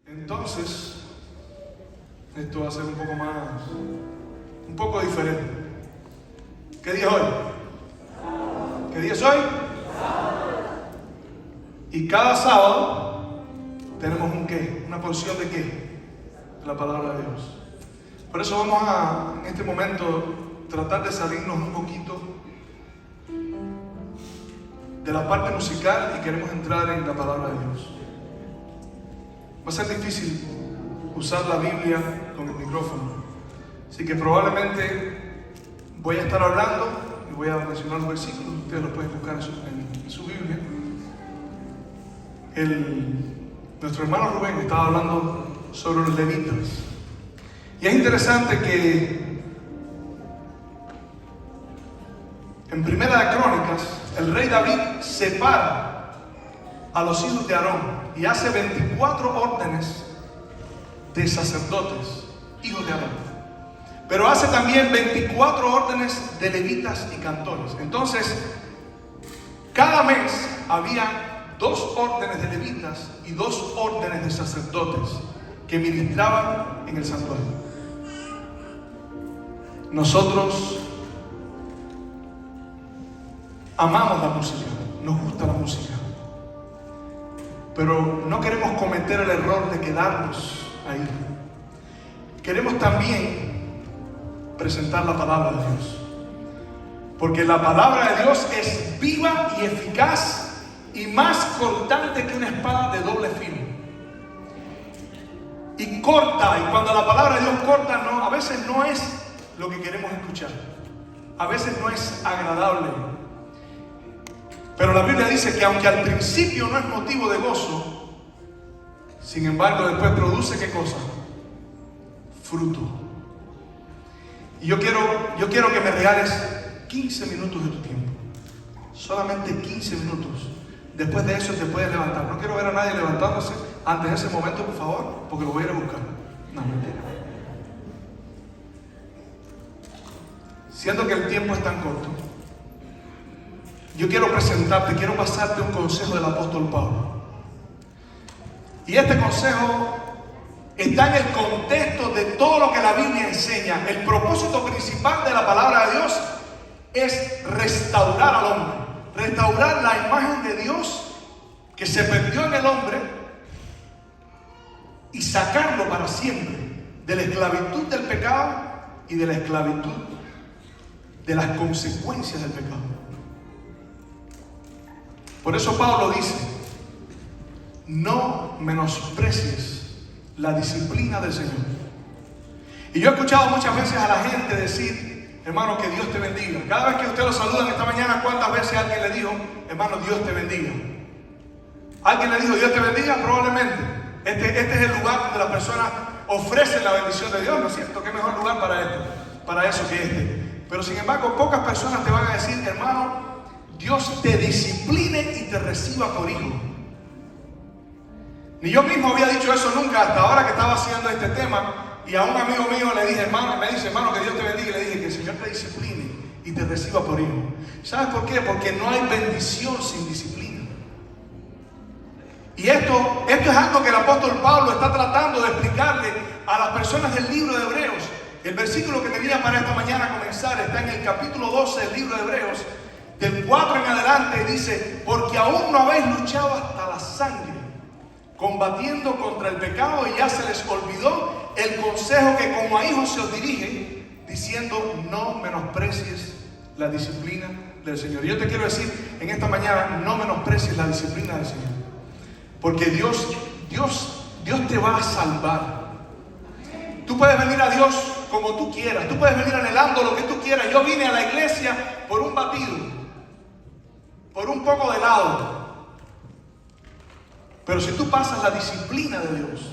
Entonces, esto va a ser un poco diferente. ¿Qué día es hoy? ¿Qué día es hoy? Y cada sábado tenemos una porción de ¿qué? La palabra de Dios. Por eso vamos a, en este momento, tratar de salirnos un poquito de la parte musical y queremos entrar en la palabra de Dios. Va a ser difícil usar la Biblia con el micrófono, así que probablemente voy a estar hablando y voy a mencionar los versículos. Ustedes los pueden buscar en su Biblia. Nuestro hermano Rubén estaba hablando sobre los levitas, y es interesante que en Primera de Crónicas el rey David separa a los hijos de Aarón y hace 24 órdenes de sacerdotes, hijos de Aarón, pero hace también 24 órdenes de levitas y cantores. Entonces, cada mes había 2 órdenes de levitas y 2 órdenes de sacerdotes que ministraban en el santuario. Nosotros amamos la música, nos gusta la música, pero no queremos cometer el error de quedarnos ahí. Queremos también presentar la palabra de Dios, porque la palabra de Dios es viva y eficaz y más cortante que una espada de doble filo. Y corta, y cuando la palabra de Dios corta, a veces no es lo que queremos escuchar, a veces no es agradable. Pero la Biblia dice que aunque al principio no es motivo de gozo, sin embargo después produce ¿qué cosa? Fruto. Y yo quiero que me regales 15 minutos de tu tiempo, solamente 15 minutos. Después de eso te puedes levantar. No quiero ver a nadie levantándose antes de ese momento, por favor, porque lo voy a ir a buscar. No, mentira. Siendo que el tiempo es tan corto, yo quiero pasarte un consejo del apóstol Pablo. Y este consejo está en el contexto de todo lo que la Biblia enseña. El propósito principal de la palabra de Dios es restaurar al hombre, restaurar la imagen de Dios que se perdió en el hombre y sacarlo para siempre de la esclavitud del pecado y de la esclavitud de las consecuencias del pecado. Por eso Pablo dice: no menosprecies la disciplina del Señor. Y yo he escuchado muchas veces a la gente decir: hermano, que Dios te bendiga. Cada vez que usted lo saludan esta mañana, ¿cuántas veces alguien le dijo: hermano, Dios te bendiga? ¿Alguien le dijo Dios te bendiga? Probablemente. Este es el lugar donde las personas ofrecen la bendición de Dios, ¿no es cierto? ¿Qué mejor lugar para eso que este? Pero sin embargo, pocas personas te van a decir: hermano, Dios te discipline y te reciba por hijo. Ni yo mismo había dicho eso nunca hasta ahora que estaba haciendo este tema. Y a un amigo mío le dije: hermano, me dice: hermano, que Dios te bendiga. Y le dije: que el Señor te discipline y te reciba por hijo. ¿Sabes por qué? Porque no hay bendición sin disciplina. Y esto es algo que el apóstol Pablo está tratando de explicarle a las personas del libro de Hebreos. El versículo que tenía para esta mañana comenzar está en el capítulo 12 del libro de Hebreos, del 4 en adelante. Dice: porque aún no habéis luchado hasta la sangre, combatiendo contra el pecado, y ya se les olvidó el consejo que como a hijos se os dirige, diciendo: no menosprecies la disciplina del Señor. Y yo te quiero decir en esta mañana: no menosprecies la disciplina del Señor, porque Dios te va a salvar. Tú puedes venir a Dios como tú quieras, tú puedes venir anhelando lo que tú quieras. Yo vine a la iglesia por un batido, por un poco de helado. Pero si tú pasas la disciplina de Dios,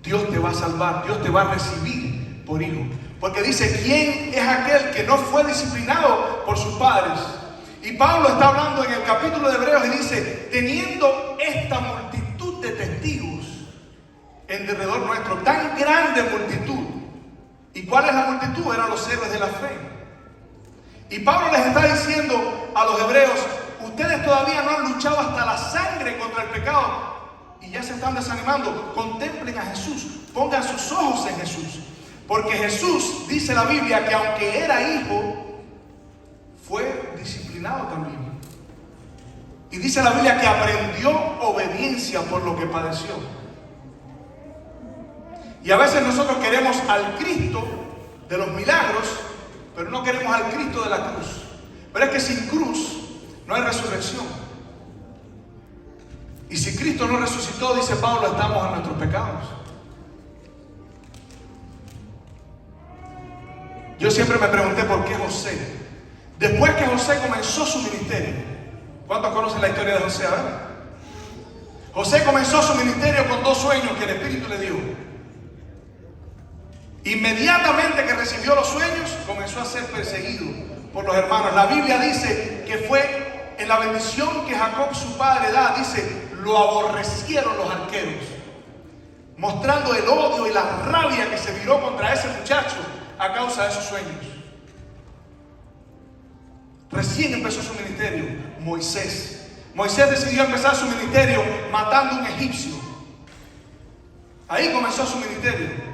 Dios te va a salvar, Dios te va a recibir por hijo. Porque dice: ¿quién es aquel que no fue disciplinado por sus padres? Y Pablo está hablando en el capítulo de Hebreos y dice: teniendo esta multitud de testigos en derredor nuestro, tan grande multitud. ¿Y cuál es la multitud? Eran los héroes de la fe. Y Pablo les está diciendo a los hebreos: ustedes todavía no han luchado hasta la sangre contra el pecado, y ya se están desanimando, contemplen a Jesús, pongan sus ojos en Jesús. Porque Jesús, dice la Biblia, que aunque era hijo, fue disciplinado también. Y dice la Biblia que aprendió obediencia por lo que padeció. Y a veces nosotros queremos al Cristo de los milagros, pero no queremos al Cristo de la cruz. Pero es que sin cruz no hay resurrección. Y si Cristo no resucitó, dice Pablo, estamos en nuestros pecados. Yo siempre me pregunté por qué José, después que José comenzó su ministerio, ¿cuántos conocen la historia de José? A ver. José comenzó su ministerio con 2 sueños que el Espíritu le dio. Inmediatamente que recibió los sueños, comenzó a ser perseguido por los hermanos. La Biblia dice que fue en la bendición que Jacob, su padre, da. Dice, lo aborrecieron los arqueros, mostrando el odio y la rabia que se viró contra ese muchacho a causa de esos sueños. Recién empezó su ministerio Moisés. Moisés decidió empezar su ministerio matando a un egipcio. Ahí comenzó su ministerio.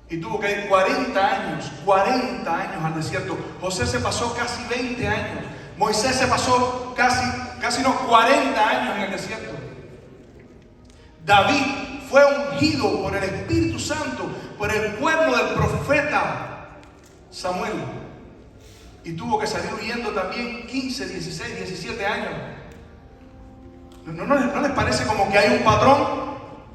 Y tuvo que ir 40 años al desierto. José se pasó casi 20 años. Moisés se pasó casi unos 40 años en el desierto. David fue ungido por el Espíritu Santo, por el cuerno del profeta Samuel. Y tuvo que salir huyendo también 15, 16, 17 años. ¿No les parece como que hay un patrón?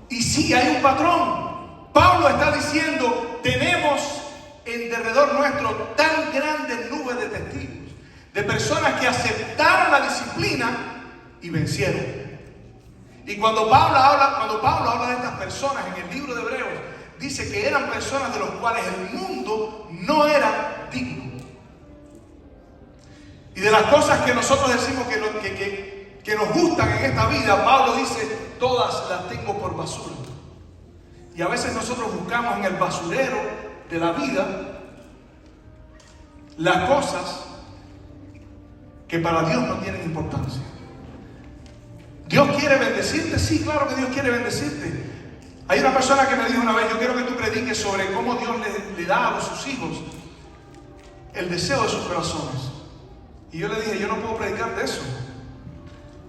Y sí, hay un patrón. Pablo está diciendo, tenemos en derredor nuestro tan grandes nubes de testigos, de personas que aceptaron la disciplina y vencieron. Y cuando Pablo habla de estas personas en el libro de Hebreos, dice que eran personas de los cuales el mundo no era digno. Y de las cosas que nosotros decimos que nos gustan en esta vida, Pablo dice, todas las tengo por basura. Y a veces nosotros buscamos en el basurero de la vida las cosas que para Dios no tienen importancia. ¿Dios quiere bendecirte? Sí, claro que Dios quiere bendecirte. Hay una persona que me dijo una vez, yo quiero que tú prediques sobre cómo Dios le da a sus hijos el deseo de sus corazones. Y yo le dije, yo no puedo predicar de eso,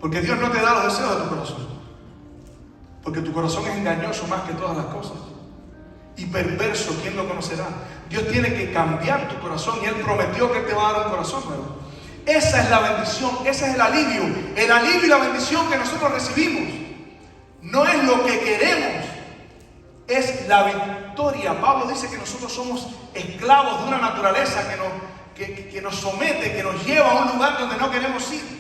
porque Dios no te da los deseos de tu corazón. Porque tu corazón es engañoso más que todas las cosas. Y perverso, ¿quién lo conocerá? Dios tiene que cambiar tu corazón y Él prometió que Él te va a dar un corazón nuevo. Esa es la bendición, ese es el alivio. El alivio y la bendición que nosotros recibimos no es lo que queremos, es la victoria. Pablo dice que nosotros somos esclavos de una naturaleza que nos somete, que nos lleva a un lugar donde no queremos ir.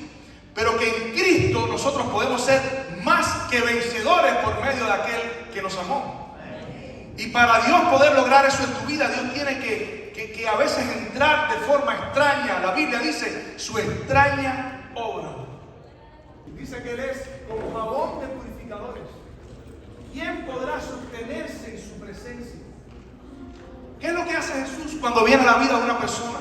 Pero que en Cristo nosotros podemos ser más que vencedores por medio de aquel que nos amó. Y para Dios poder lograr eso en tu vida, Dios tiene que a veces entrar de forma extraña. La Biblia dice, su extraña obra. Dice que Él es como jabón de purificadores. ¿Quién podrá sostenerse en su presencia? ¿Qué es lo que hace Jesús cuando viene a la vida de una persona?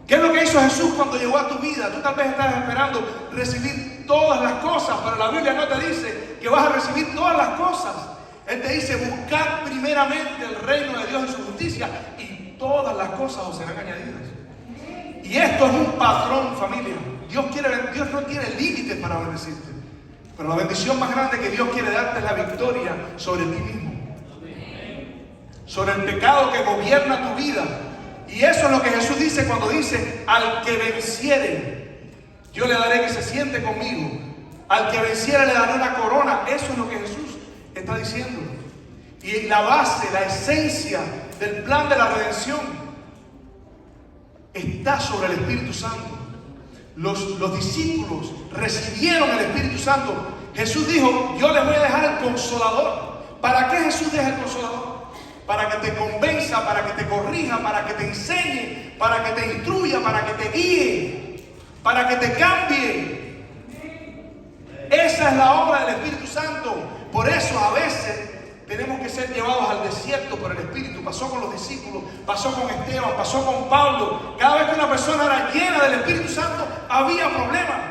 ¿Qué es lo que hizo Jesús cuando llegó a tu vida? Tú tal vez estás esperando recibir todas las cosas, pero la Biblia no te dice que vas a recibir todas las cosas. Él te dice, buscad primeramente el reino de Dios y su justicia, y todas las cosas os serán añadidas. Y esto es un patrón, familia. Dios no tiene límites para bendecirte, pero la bendición más grande que Dios quiere darte es la victoria sobre ti mismo, sobre el pecado que gobierna tu vida. Y eso es lo que Jesús dice cuando dice, al que venciere, yo le daré que se siente conmigo. Al que venciere le daré una corona. Eso es lo que Jesús está diciendo. Y la base, la esencia del plan de la redención está sobre el Espíritu Santo. Los discípulos recibieron el Espíritu Santo. Jesús dijo, yo les voy a dejar el Consolador. ¿Para qué Jesús deja el Consolador? Para que te convenza, para que te corrija, para que te enseñe, para que te instruya, para que te guíe, para que te cambie. Esa es la obra del Espíritu Santo. Por eso a veces tenemos que ser llevados al desierto por el Espíritu. Pasó con los discípulos, pasó con Esteban, pasó con Pablo. Cada vez que una persona era llena del Espíritu Santo, había problemas.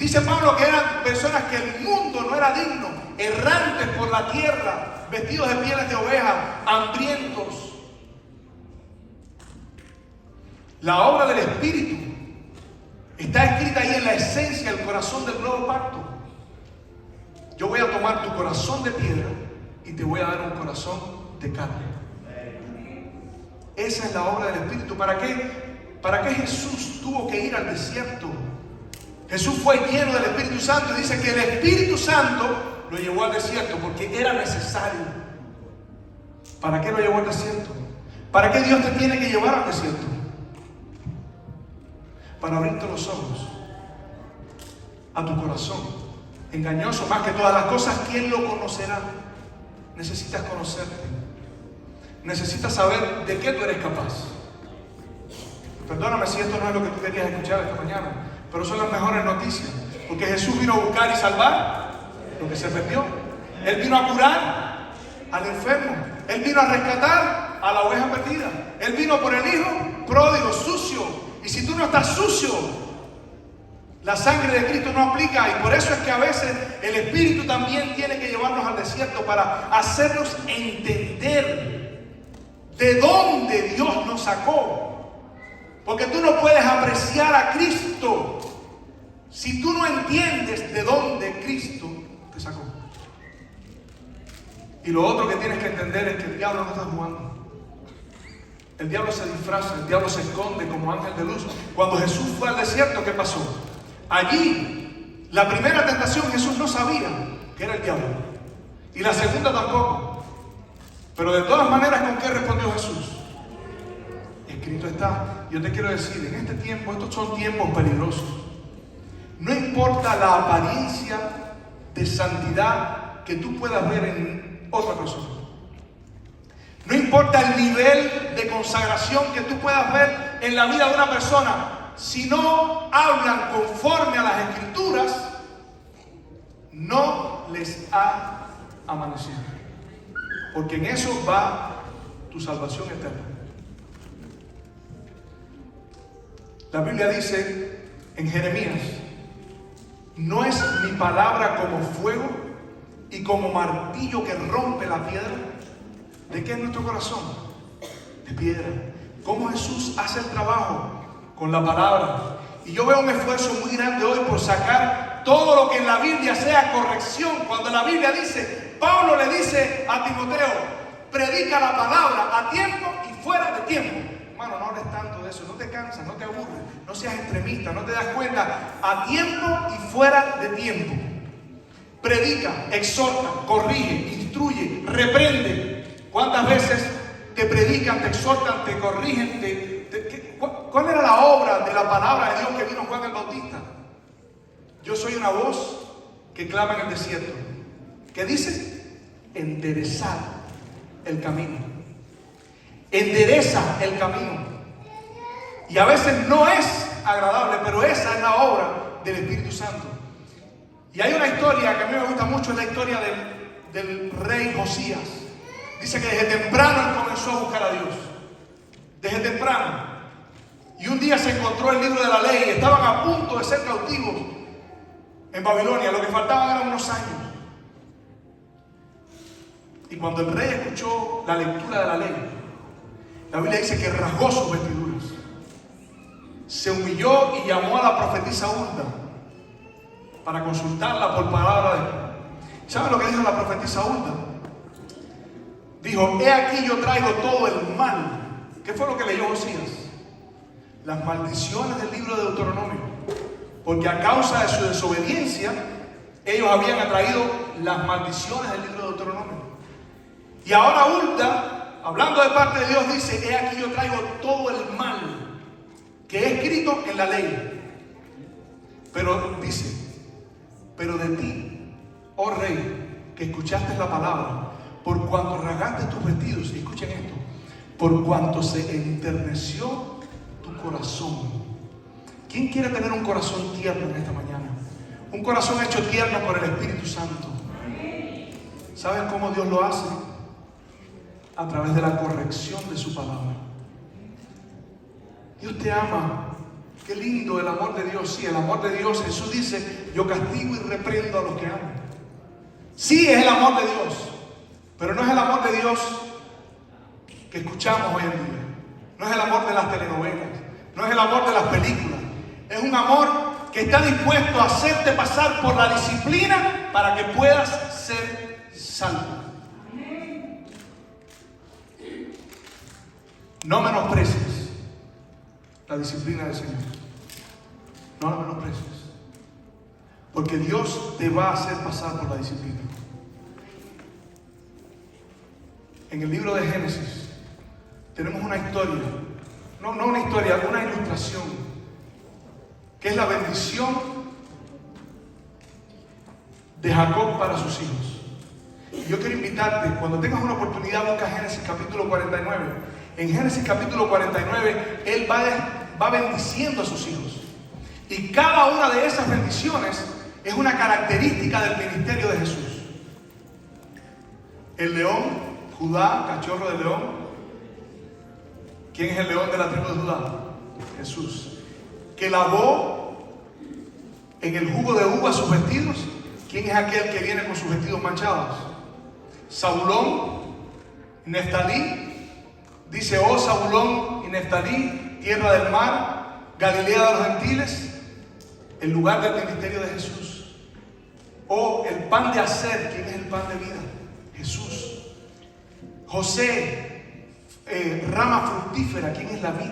Dice Pablo que eran personas que el mundo no era digno, errantes por la tierra, vestidos de pieles de oveja, hambrientos. La obra del Espíritu está escrita ahí en la esencia, el corazón del nuevo pacto. Yo voy a tomar tu corazón de piedra y te voy a dar un corazón de carne. Esa es la obra del Espíritu. ¿Para qué? ¿Para qué Jesús tuvo que ir al desierto? Jesús fue lleno del Espíritu Santo y dice que el Espíritu Santo lo llevó al desierto porque era necesario. ¿Para qué lo llevó al desierto? ¿Para qué Dios te tiene que llevar al desierto? Para abrirte los ojos a tu corazón. Engañoso más que todas las cosas, ¿quién lo conocerá? Necesitas conocerte. Necesitas saber de qué tú eres capaz. Perdóname si esto no es lo que tú querías escuchar esta mañana, pero son las mejores noticias. Porque Jesús vino a buscar y salvar lo que se perdió. Él vino a curar al enfermo. Él vino a rescatar a la oveja perdida. Él vino por el hijo pródigo, sucio. Y si tú no estás sucio, la sangre de Cristo no aplica. Y por eso es que a veces el Espíritu también tiene que llevarnos al desierto para hacernos entender de dónde Dios nos sacó. Porque tú no puedes apreciar a Cristo si tú no entiendes de dónde Cristo te sacó. Y lo otro que tienes que entender es que el diablo no está jugando. El diablo se disfraza, el diablo se esconde como ángel de luz. Cuando Jesús fue al desierto, ¿qué pasó? Allí, la primera tentación, Jesús no sabía que era el diablo. Y la segunda tampoco. Pero de todas maneras, ¿con qué respondió Jesús? Escrito está. Yo te quiero decir, en este tiempo, estos son tiempos peligrosos. No importa la apariencia de santidad que tú puedas ver en otra persona. No importa el nivel de consagración que tú puedas ver en la vida de una persona. Si no hablan conforme a las Escrituras, no les ha amanecido. Porque en eso va tu salvación eterna. La Biblia dice en Jeremías: ¿no es mi palabra como fuego y como martillo que rompe la piedra? ¿De qué es nuestro corazón? De piedra. ¿Cómo Jesús hace el trabajo? Con la palabra. Y yo veo un esfuerzo muy grande hoy por sacar todo lo que en la Biblia sea corrección. Cuando la Biblia dice, Pablo le dice a Timoteo, predica la palabra a tiempo y fuera de tiempo. Hermano, no hables tanto de eso, no te cansas, no te aburres, no seas extremista, no te das cuenta. A tiempo y fuera de tiempo. Predica, exhorta, corrige, instruye, reprende. ¿Cuántas veces te predican, te exhortan, te corrigen? ¿Cuál era la obra de la palabra de Dios que vino Juan el Bautista? Yo soy una voz que clama en el desierto. ¿Qué dice? Enderezar el camino. Endereza el camino. Y a veces no es agradable, pero esa es la obra del Espíritu Santo. Y hay una historia que a mí me gusta mucho, es la historia del rey Josías. Dice que desde temprano él comenzó a buscar a Dios. Desde temprano. Y un día se encontró el libro de la ley. Estaban a punto de ser cautivos en Babilonia. Lo que faltaban eran unos años. Y cuando el rey escuchó la lectura de la ley, la Biblia dice que rasgó sus vestiduras. Se humilló y llamó a la profetisa Hulda para consultarla por palabra de Dios. ¿Saben lo que dijo la profetisa Hulda? Dijo, he aquí yo traigo todo el mal. ¿Qué fue lo que leyó Josías? Las maldiciones del libro de Deuteronomio. Porque a causa de su desobediencia, ellos habían atraído las maldiciones del libro de Deuteronomio. Y ahora Hulda, hablando de parte de Dios, dice, he aquí yo traigo todo el mal que he escrito en la ley. Pero dice, pero de ti, oh rey, que escuchaste la palabra, por cuanto rasgaste tus vestidos, y escuchen esto, por cuanto se enterneció tu corazón. ¿Quién quiere tener un corazón tierno en esta mañana? Un corazón hecho tierno por el Espíritu Santo. ¿Saben cómo Dios lo hace? A través de la corrección de su palabra. Dios te ama Qué lindo el amor de Dios. Sí, el amor de Dios. Jesús dice, yo castigo y reprendo a los que amo. Sí, es el amor de Dios, pero no es el amor de Dios que escuchamos hoy en día. No es el amor de las telenovelas, no es el amor de las películas. Es un amor que está dispuesto a hacerte pasar por la disciplina para que puedas ser salvo. No menosprecies la disciplina del Señor. No la menosprecies. Porque Dios te va a hacer pasar por la disciplina. En el libro de Génesis tenemos una historia, no una historia, una ilustración, que es la bendición de Jacob para sus hijos. Y yo quiero invitarte, cuando tengas una oportunidad, busca Génesis capítulo 49. En Génesis capítulo 49, Él va bendiciendo a sus hijos. Y cada una de esas bendiciones es una característica del ministerio de Jesús. El león, Judá, cachorro de león. ¿Quién es el león de la tribu de Judá? Jesús. Que lavó en el jugo de uva sus vestidos. ¿Quién es aquel que viene con sus vestidos manchados? Zabulón, Neftalí. Dice, oh Zabulón y Neftalí, tierra del mar, Galilea de los gentiles, el lugar del ministerio de Jesús. Oh, el pan de Aser. ¿Quién es el pan de vida? Jesús. José, rama fructífera. ¿Quién es la vid?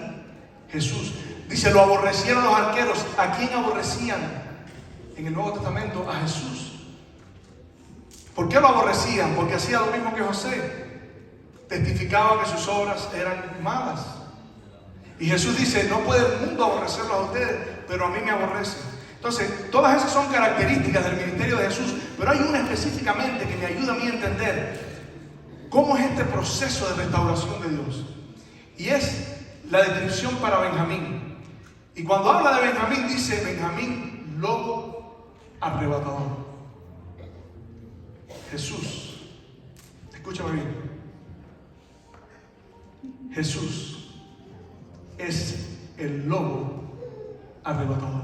Jesús. Dice, lo aborrecieron los arqueros. ¿A quién aborrecían en el Nuevo Testamento? A Jesús. ¿Por qué lo aborrecían? Porque hacía lo mismo que José. Testificaba que sus obras eran malas. Y Jesús dice, no puede el mundo aborrecerlos a ustedes, pero a mí me aborrece. Entonces, todas esas son características del ministerio de Jesús, pero hay una específicamente que me ayuda a mí a entender cómo es este proceso de restauración de Dios. Y es la descripción para Benjamín. Y cuando habla de Benjamín, dice Benjamín, lobo arrebatador. Jesús, escúchame bien. Jesús es el lobo arrebatador,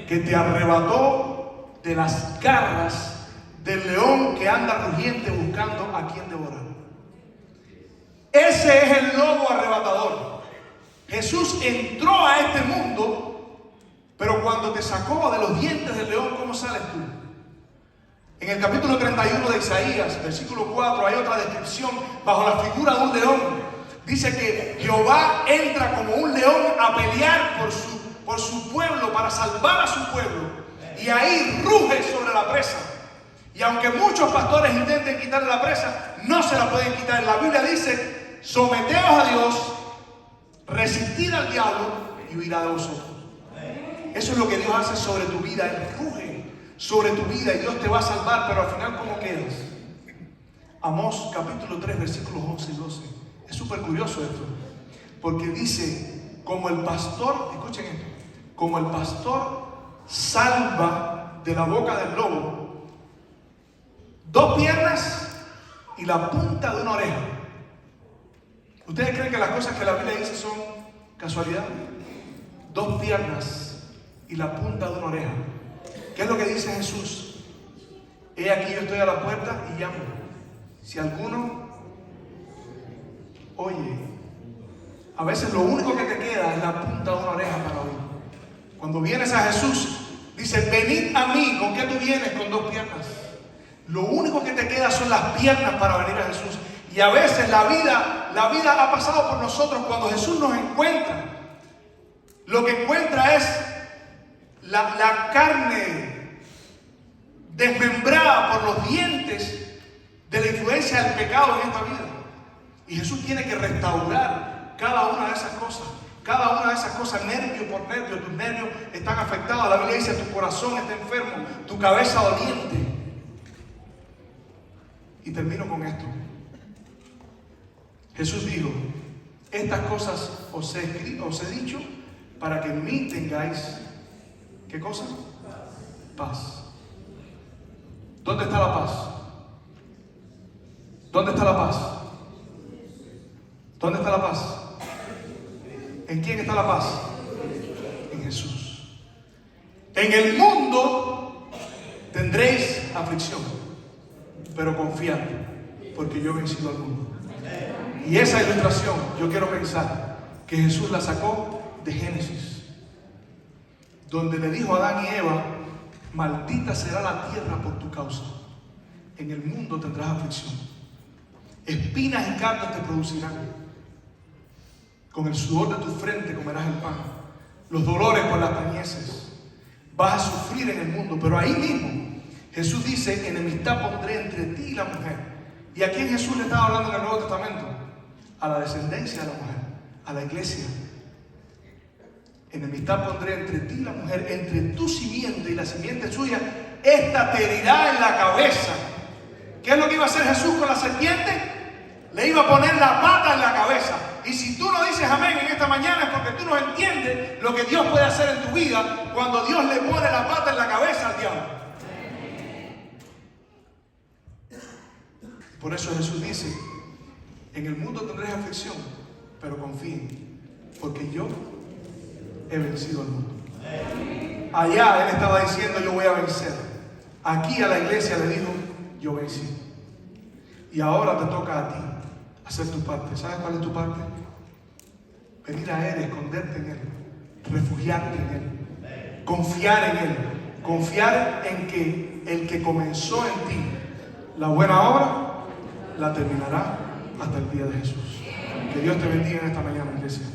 que te arrebató de las garras del león que anda rugiente buscando a quien devorar. Ese es el lobo arrebatador. Jesús entró a este mundo, pero cuando te sacó de los dientes del león, ¿cómo sales tú? En el capítulo 31 de Isaías, versículo 4, hay otra descripción bajo la figura de un león. Dice que Jehová entra como un león a pelear por su pueblo, para salvar a su pueblo. Y ahí ruge sobre la presa. Y aunque muchos pastores intenten quitarle la presa, no se la pueden quitar. La Biblia dice, someteos a Dios, resistid al diablo y huirá de vosotros. Eso es lo que Dios hace sobre tu vida. Él ruge sobre tu vida y Dios te va a salvar. Pero al final, ¿cómo quedas? Amós capítulo 3, versículos 11 y 12. Es súper curioso esto, porque dice, como el pastor, escuchen esto, como el pastor salva de la boca del lobo 2 piernas y la punta de una oreja. ¿Ustedes creen que las cosas que la Biblia dice son casualidad? 2 piernas y la punta de una oreja. ¿Qué es lo que dice Jesús? He aquí, yo estoy a la puerta y llamo. Si alguno oye, a veces lo único que te queda es la punta de una oreja para oír. Cuando vienes a Jesús, dice, venid a mí. ¿Con qué tú vienes? Con 2 piernas. Lo único que te queda son las piernas para venir a Jesús. Y a veces la vida ha pasado por nosotros. Cuando Jesús nos encuentra, lo que encuentra es la carne desmembrada por los dientes de la influencia del pecado en esta vida. Y Jesús tiene que restaurar cada una de esas cosas. Cada una de esas cosas, nervio por nervio. Tus nervios están afectados. La Biblia dice, tu corazón está enfermo, tu cabeza doliente. Y termino con esto. Jesús dijo, estas cosas os he dicho para que en mí tengáis, ¿qué cosa? Paz. ¿Dónde está la paz? ¿Dónde está la paz? ¿Dónde está la paz? ¿En quién está la paz? Jesús. En el mundo tendréis aflicción, pero confiad, porque yo he vencido al mundo. Y esa ilustración yo quiero pensar que Jesús la sacó de Génesis, donde le dijo a Adán y Eva: maldita será la tierra por tu causa. En el mundo tendrás aflicción. Espinas y carnes te producirán. Con el sudor de tu frente comerás el pan. Los dolores por las preñeces. Vas a sufrir en el mundo. Pero ahí mismo Jesús dice: enemistad pondré entre ti y la mujer. ¿Y a quién Jesús le estaba hablando en el Nuevo Testamento? A la descendencia de la mujer, a la iglesia. Enemistad pondré entre ti y la mujer, entre tu simiente y la simiente suya. Esta te herirá en la cabeza. ¿Qué es lo que iba a hacer Jesús con la serpiente? Le iba a poner la pata en la cabeza. Y si tú no dices amén en esta mañana, es porque tú no entiendes lo que Dios puede hacer en tu vida cuando Dios le pone la pata en la cabeza al diablo. Por eso Jesús dice: en el mundo tendréis aflicción, pero confíen, porque yo he vencido al mundo. Allá Él estaba diciendo: yo voy a vencer. Aquí a la iglesia le dijo: yo vencí. Y ahora te toca a ti hacer tu parte. ¿Sabes cuál es tu parte? Venir a Él, esconderte en Él, refugiarte en Él, confiar en Él, confiar en que el que comenzó en ti la buena obra la terminará hasta el día de Jesús. Que Dios te bendiga en esta mañana, iglesia.